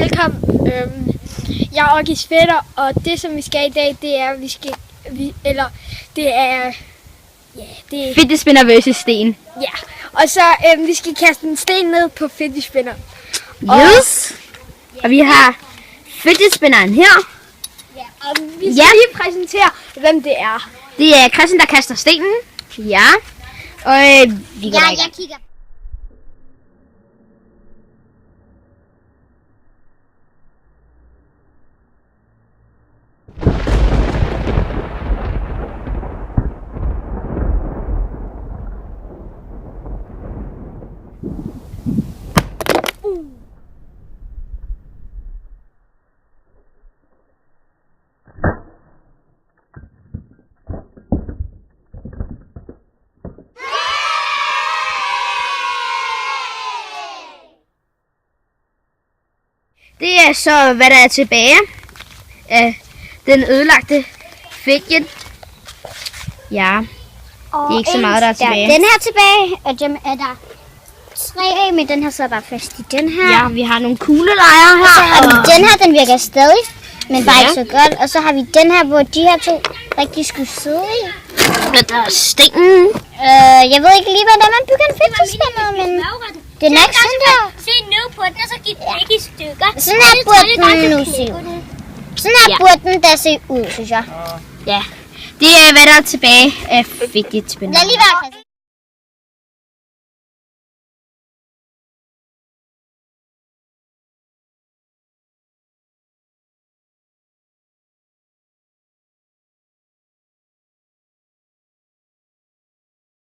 Velkommen. Jeg er Augis fætter, og det som vi skal i dag, det er, det er Fidgetspinner versus sten. Ja, og så vi skal kaste en sten ned på fidgetspinner. Yes. Og vi har fidgetspinneren her. Ja, og vi skal lige præsentere, hvem det er. Det er Christian, der kaster stenen. Ja. Og vi går jeg kigger. det er så, hvad der er tilbage af den ødelagte fidget. Ja, det er ikke så meget, der er tilbage. Den her tilbage, og dem er der 3 af, men den her sidder bare fast i den her. Ja, vi har nogle kuglelejer her. Så har vi den her, den virker stadig, men bare ikke så godt. Og så har vi den her, hvor de her to rigtig skulle sidde i. Der er stenen. Jeg ved ikke lige, hvordan man bygger en fidgetspinner, men den er ikke sådan der. Se ned på den, og så give den ikke i stykker. Sådan her burde den nu se ud. Sådan her burde den da se ud, synes jeg. Ja, det er, hvad der er tilbage af fidgetspinner. Lad lige være, Christian.